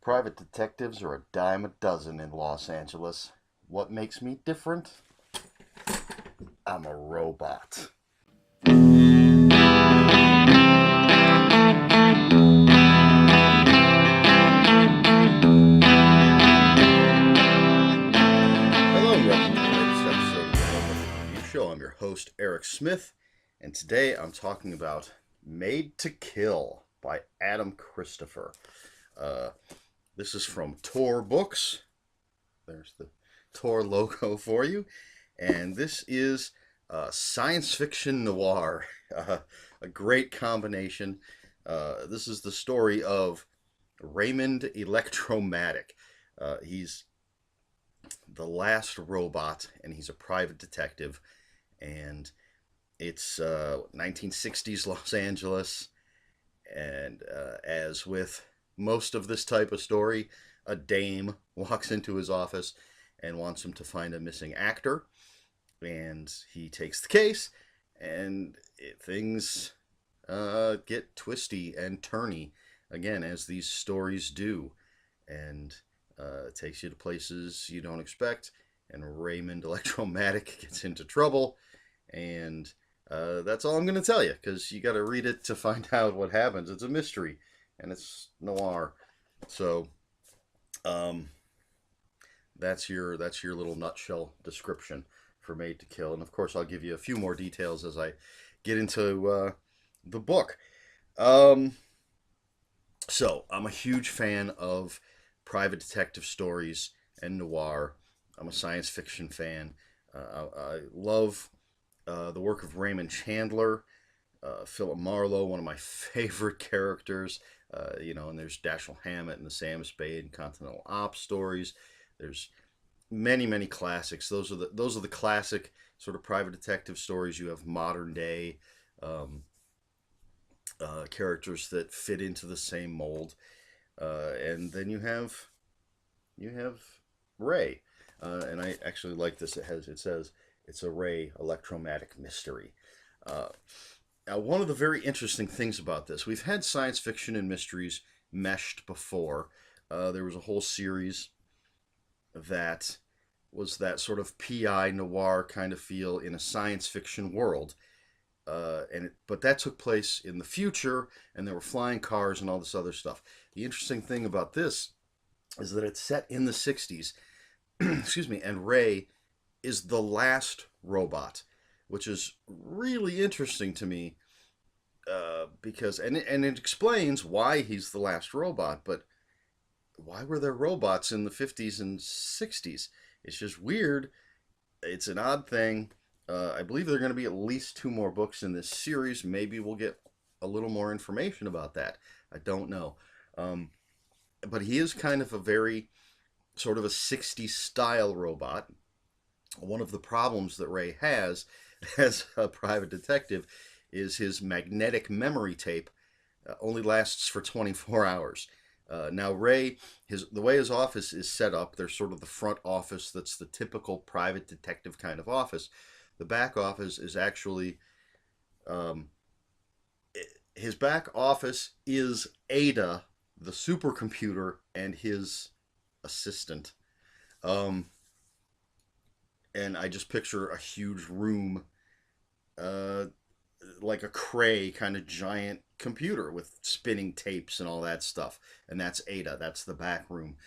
Private detectives are a dime a dozen in Los Angeles. What makes me different? I'm a robot. Hello and welcome to the latest episode of the Robot Review Show. I'm your host, Eric Smith, and today I'm talking about Made to Kill by Adam Christopher. This is from Tor Books. There's the Tor logo for you. And this is science fiction noir. A great combination. This is the story of Raymond Electromatic. He's the last robot, and he's a private detective. And it's 1960s Los Angeles. And as with most of this type of story, a dame walks into his office and wants him to find a missing actor. And he takes the case, and things get twisty and turny, again, as these stories do. And it takes you to places you don't expect, and Raymond Electromatic gets into trouble. And that's all I'm going to tell you, because you got to read it to find out what happens. It's a mystery, and it's noir. So, that's your little nutshell description for Made to Kill. And of course, I'll give you a few more details as I get into the book. So, I'm a huge fan of private detective stories and noir. I'm a science fiction fan. I love the work of Raymond Chandler, Philip Marlowe, one of my favorite characters. And there's Dashiell Hammett and the Sam Spade and Continental Ops stories. There's many classics. Those are the classic sort of private detective stories. You have modern day characters that fit into the same mold, and then you have Ray, and I actually like this. It says it's a Ray Electromatic mystery. Now, one of the very interesting things about this, we've had science fiction and mysteries meshed before. There was a whole series that was that sort of PI noir kind of feel in a science fiction world. But that took place in the future, and there were flying cars and all this other stuff. The interesting thing about this is that it's set in the 60s, excuse me, and Ray is the last robot, which is really interesting to me, because it explains why he's the last robot. But why were there robots in the 50s and 60s? It's just weird. It's an odd thing. I believe there are going to be at least 2 more books in this series. Maybe we'll get a little more information about that. I don't know. But he is kind of a very sort of a 60s style robot. One of the problems that Ray has as a private detective is his magnetic memory tape only lasts for 24 hours. Now Ray, the way his office is set up, there's sort of the front office that's the typical private detective kind of office. The back office is actually, his back office is Ada, the supercomputer, and his assistant. And I just picture a huge room, like a Cray kind of giant computer with spinning tapes and all that stuff. And that's Ada. That's the back room.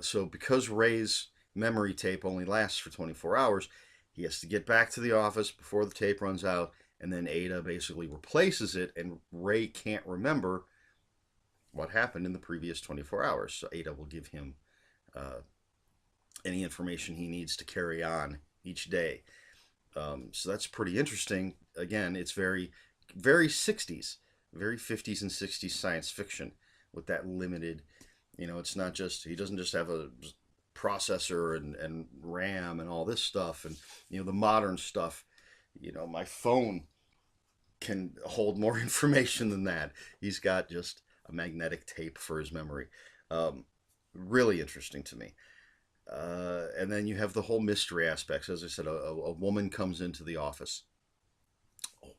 So because Ray's memory tape only lasts for 24 hours, he has to get back to the office before the tape runs out, and then Ada basically replaces it, and Ray can't remember what happened in the previous 24 hours. So Ada will give him any information he needs to carry on each day. So that's pretty interesting. Again, it's very 60s, very 50s and 60s science fiction with that limited, it's not just, he doesn't just have a processor and RAM and all this stuff, and the modern stuff. My phone can hold more information than that. He's got just a magnetic tape for his memory. Really interesting to me. And then you have the whole mystery aspects. As I said, a woman comes into the office. Oh,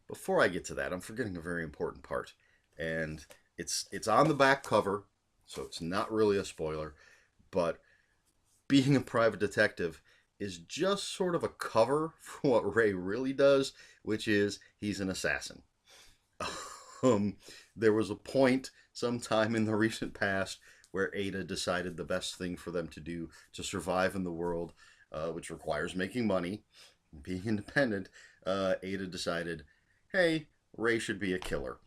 before I get to that, I'm forgetting a very important part, and it's on the back cover. so it's not really a spoiler. But being a private detective is just sort of a cover for what Ray really does, which is he's an assassin. um, there was a point sometime in the recent past where Ada decided the best thing for them to do to survive in the world, which requires making money, being independent. Ada decided, hey, Ray should be a killer.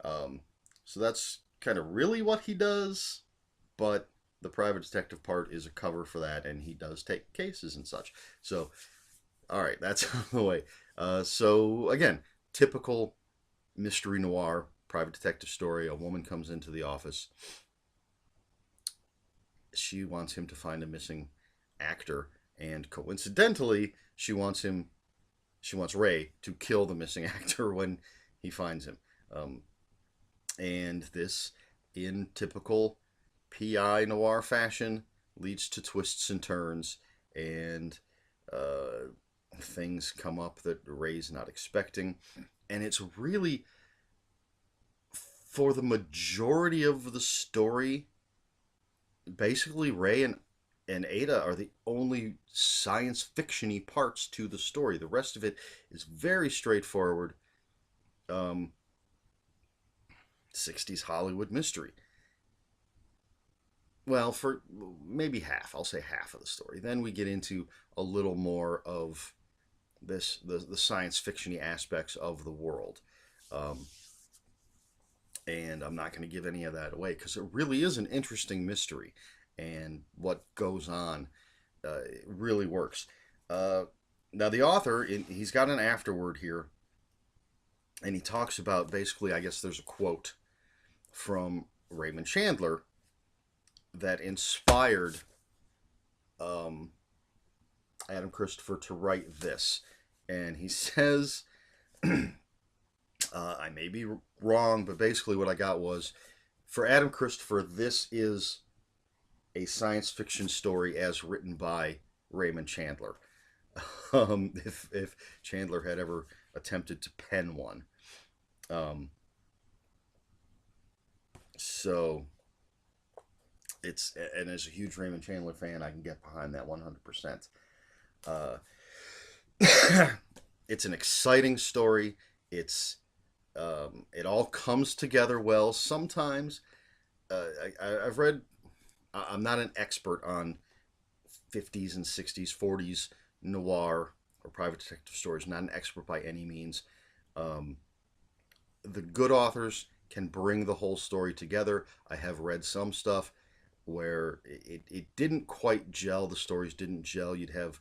Um, so that's kind of really what he does, but the private detective part is a cover for that, and he does take cases and such. So, all right, that's out of the way. So, again, typical mystery noir private detective story. A woman comes into the office. She wants him to find a missing actor, and coincidentally, she wants Ray to kill the missing actor when he finds him. Um, and this, in typical PI noir fashion, leads to twists and turns, and things come up that Ray's not expecting. And it's really, for the majority of the story, basically Ray and Ada are the only science fiction-y parts to the story. The rest of it is very straightforward. Um, 60s Hollywood mystery. Well, for maybe half, I'll say half of the story. Then we get into a little more of the science fictiony aspects of the world. Um, and I'm not going to give any of that away because it really is an interesting mystery, and what goes on really works. Uh, Now, the author, he's got an afterword here, and he talks about basically, I guess there's a quote from Raymond Chandler that inspired um, Adam Christopher to write this. And he says, I may be wrong, but basically what I got was, for Adam Christopher, this is a science fiction story as written by Raymond Chandler. If Chandler had ever attempted to pen one. Um, so it's, and as a huge Raymond Chandler fan, I can get behind that 100%. Uh, it's an exciting story. It all comes together well. Sometimes I've read. I'm not an expert on 50s and 60s, 40s noir or private detective stories. Not an expert by any means. Um, the good authors can bring the whole story together. I have read some stuff where it didn't quite gel. The stories didn't gel. You'd have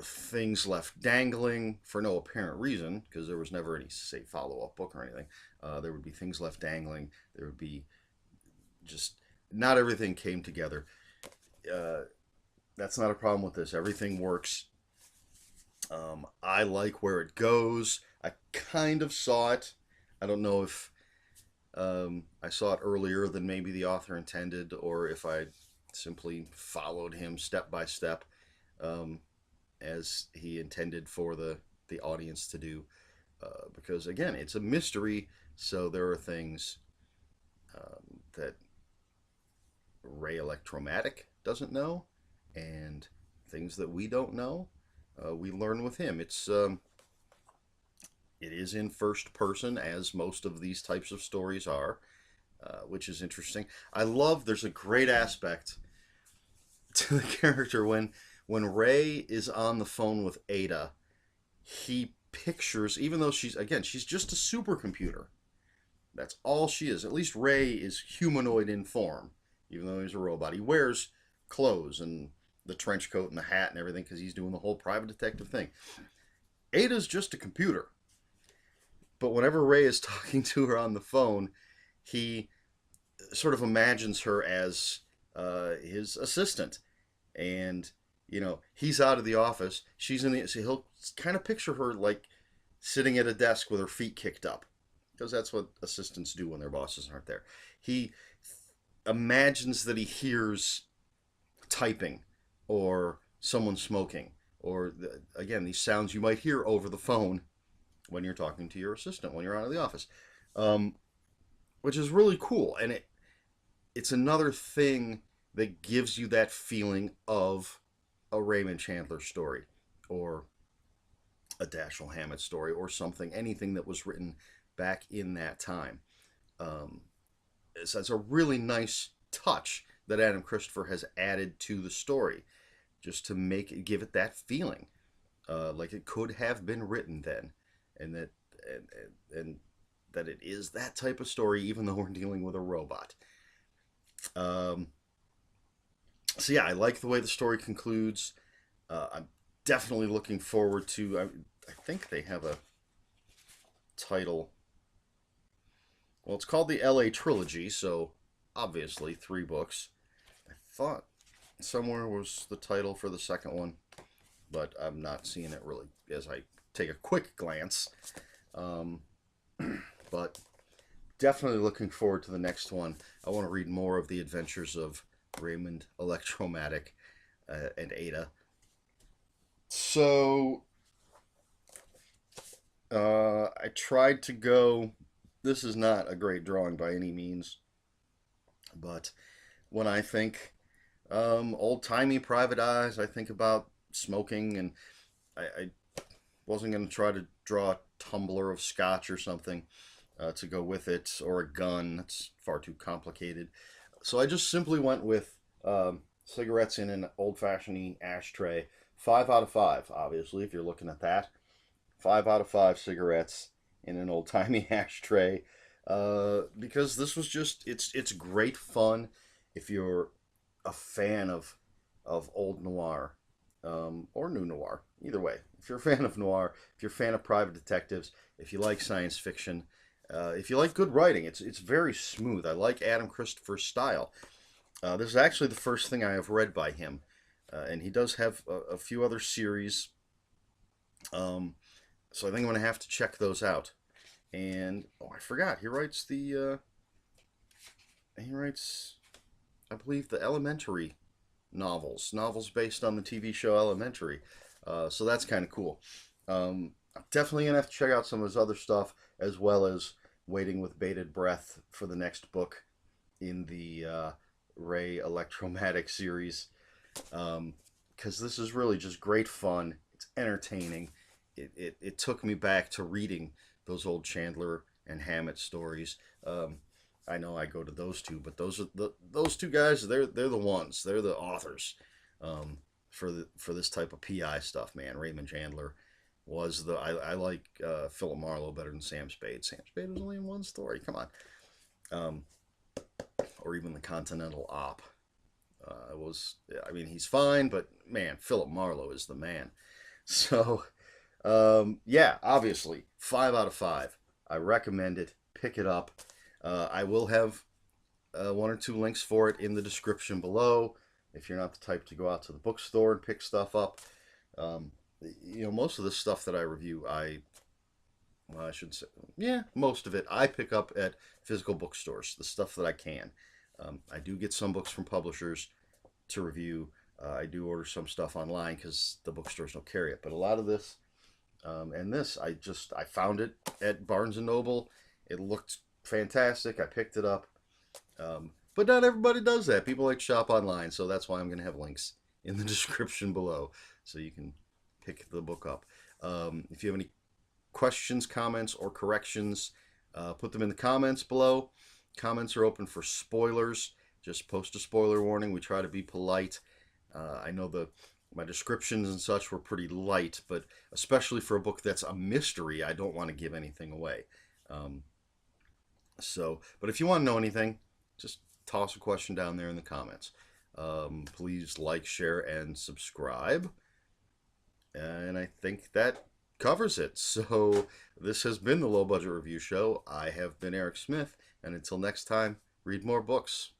things left dangling for no apparent reason because there was never any, say, follow-up book or anything. There would be things left dangling. There would be just not everything came together. Uh, that's not a problem with this. Everything works. I like where it goes. I kind of saw it. I don't know if I saw it earlier than maybe the author intended, or if I simply followed him step by step as he intended for the audience to do. Because again, it's a mystery, so there are things that Ray Electromatic doesn't know, and things that we don't know. We learn with him. It is in first person, as most of these types of stories are, which is interesting. I love. There's a great aspect to the character when Ray is on the phone with Ada. He pictures, even though she's just a supercomputer. That's all she is. At least Ray is humanoid in form, even though he's a robot. He wears clothes and the trench coat and the hat and everything because he's doing the whole private detective thing. Ada's just a computer. But whenever Ray is talking to her on the phone, he sort of imagines her as his assistant. And, he's out of the office. She's in the, so he'll kind of picture her like sitting at a desk with her feet kicked up. Because that's what assistants do when their bosses aren't there. He imagines that he hears typing or someone smoking or, again, these sounds you might hear over the phone when you're talking to your assistant when you're out of the office, which is really cool. And it's another thing that gives you that feeling of a Raymond Chandler story, or a Dashiell Hammett story, or something, anything that was written back in that time. Um, so it's a really nice touch that Adam Christopher has added to the story, just to make it, give it that feeling, like it could have been written then, and that and that it is that type of story, even though we're dealing with a robot. Um, so yeah, I like the way the story concludes. I'm definitely looking forward to. I think they have a title. Well, it's called the L.A. Trilogy, so obviously 3 books. I thought somewhere was the title for the second one, but I'm not seeing it really as I take a quick glance. Um, but definitely looking forward to the next one. I want to read more of the adventures of Raymond Electromatic and Ada. So I tried to go. This is not a great drawing by any means, but when I think old timey private eyes, I think about smoking, and I wasn't going to try to draw a tumbler of scotch or something to go with it, or a gun. That's far too complicated. So I just simply went with cigarettes in an old fashioned ashtray. 5 out of 5, obviously, if you're looking at that. 5 out of 5 cigarettes in an old timey ashtray. Because this was just it's great fun if you're a fan of old noir, or new noir. Either way, if you're a fan of noir, if you're a fan of private detectives, if you like science fiction, if you like good writing, it's very smooth. I like Adam Christopher's style. This is actually the first thing I have read by him, and he does have a few other series. Um, so I think I'm gonna have to check those out. And oh, I forgot. He writes, I believe, the Elementary novels based on the TV show Elementary. So that's kind of cool. I'm definitely gonna have to check out some of his other stuff, as well as waiting with bated breath for the next book in the Ray Electromatic series, because this is really just great fun. It's entertaining. It took me back to reading those old Chandler and Hammett stories. I know I go to those two, but those two guys. They're the ones. They're the authors for this type of PI stuff. Man, Raymond Chandler was the. I like Philip Marlowe better than Sam Spade. Sam Spade was only in one story. Come on. Um, or even the Continental Op. I mean, he's fine, but man, Philip Marlowe is the man. So, yeah, obviously, 5 out of 5. I recommend it. Pick it up. I will have 1 or 2 links for it in the description below. If you're not the type to go out to the bookstore and pick stuff up, most of the stuff that I review, well, I should say, yeah, most of it I pick up at physical bookstores. The stuff that I can. I do get some books from publishers to review. I do order some stuff online because the bookstores don't carry it. But a lot of this, and this, I found it at Barnes and Noble. It looked fantastic. I picked it up. But not everybody does that. People like to shop online, so that's why I'm going to have links in the description below, so you can pick the book up. If you have any questions, comments, or corrections, put them in the comments below. Comments are open for spoilers. Just post a spoiler warning. We try to be polite. I know my descriptions and such were pretty light, but especially for a book that's a mystery, I don't want to give anything away. But if you want to know anything, just toss a question down there in the comments. Please like, share, and subscribe. And I think that covers it. So this has been the Low Budget Review Show. I have been Eric Smith, and until next time, read more books.